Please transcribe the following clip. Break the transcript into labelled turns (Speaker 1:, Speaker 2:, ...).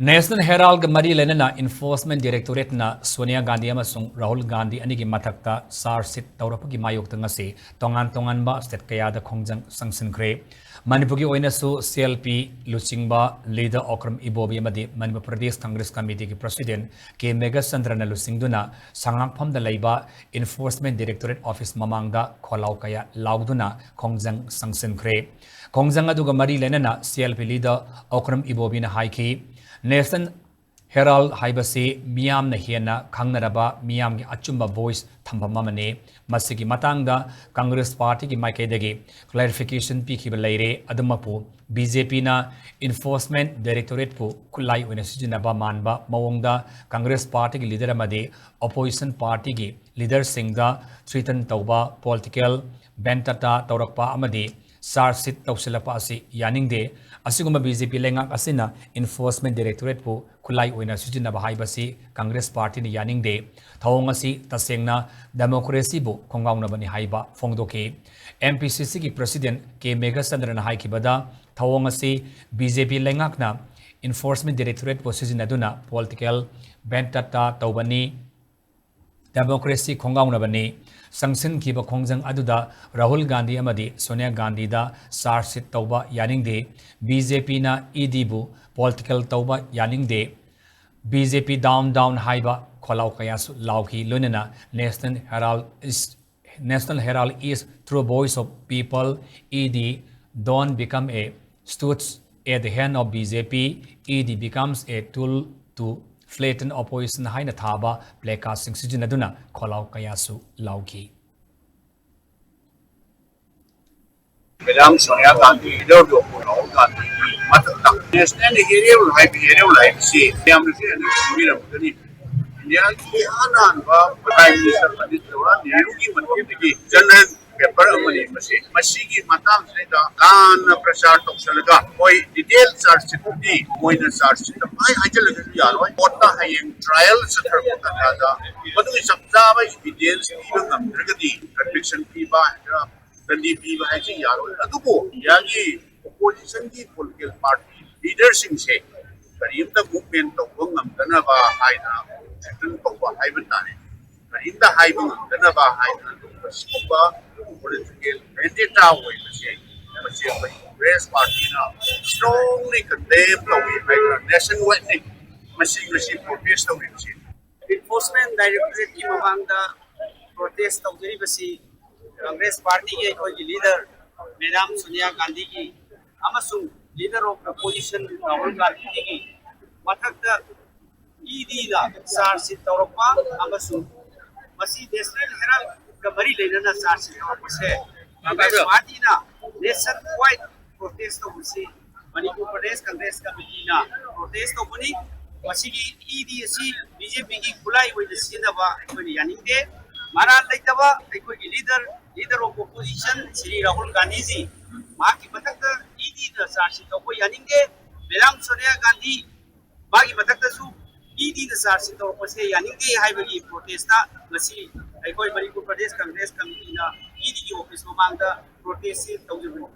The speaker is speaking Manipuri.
Speaker 1: National Herald Mari Lenana Enforcement Directorate na Sonia Gandhi amasung Rahul Gandhi anigi mathakta sar sit tawrapagi mayok tangase tongan ba state kayada Khongjang Changsinkhre Manipuri oinasu CLP Luchingba leader Okram Ibobi amadi Manipur Pradesh Congress Committee ki President K Mega Sandrana Lusingduna sangangpham da leiba Enforcement Directorate Office Mamang da kholau kaya lauduna Khongjang Changsinkhre Khongjang aduga Mari Lenana CLP leader Okram Ibobi na haiki National Herald Haibasi Miam Nahiana Kangnaraba Miam Achumba voice Tampamamane Masiki Matanga Congress Party ki Makedegi clarification Piki Belaire Adamapu BJP na Enforcement Directorate pu Kulai Unesijinaba Manba Mawongda Congress Party ki leader Amade Opposition Party ki leader Singda Tritan Tauba Political Bentata Taurakpa Amade Sar sit tausilapa asi yaningde asiguma BJP lengak asina Enforcement Directorate pu kulai oina sujinaba haibasi Congress Party ni yaningde thawong asi tasengna democracy bu khongaungna bani haiba phongdoke MPCC ki President K Mega Sandrana haikibada thawong asi BJP lengakna Enforcement Directorate pu sujinaduna political bentata tawbani democracy khongaungna bani Changsinkhre Khongjang aduda Rahul Gandhi amadi Sonia Gandhi da sar sit tauba yaningde BJP na ED bu political tauba yaningde BJP down haiba kholau kayasu lauki lunena National Herald is through voice of people ED don't become a stooge at the hand of BJP ED becomes a tool to flatten opposition haina thaba playcasting sijinaduna kholau kayasu lauki
Speaker 2: Madam Sonia Gandhi leader do Rahul Gandhi matata national hero life see am the India ki anan ba prime minister Pandit Jawaharlal Nehru ki manti ki general paper amani masi ki matang se da kan prashar toksalaga koi detail search di moina search da mai hajal yaro otta hayeng trial se thar ko da madu sabza ba evidence ki ngam dragadi conviction ki ba Gandhi ba haji yaro aduko yagi opposition ki political party leadership se karim ta movement to ngam dana ba haina Second Toba Haibantani. In the Haibun, the Nava Haibun, Scuba, political vendetta way to say, Race Party now strongly condemned the nationwide machine protest of it.
Speaker 3: Enforcement Directorate की Mamang the protest of the Congress Party के leader Madam Sonia Gandhi की अमसुंग leader of the opposition Rahul Gandhi की मथक ED la sar sit tawrapa amasung masi National Herald ka mari lenana sar sit tawrapa se Congress Party na nationwide protest to si Manipur Pradesh Congress Committee na protest to buni masi ki ED si BJP ki kulai oi sina ba ko yaning de mara laitaba ko leader of opposition Shri Rahul Gandhi ji ma ki batak ED da sar sit to ko yaning de Madam Sonia Gandhi ba ki batak su ED the SARS to pase yaningi haibagi protest na ngasi aikoi Manipur Pradesh Congress Committee na ED ki office mamang da protest tawjibani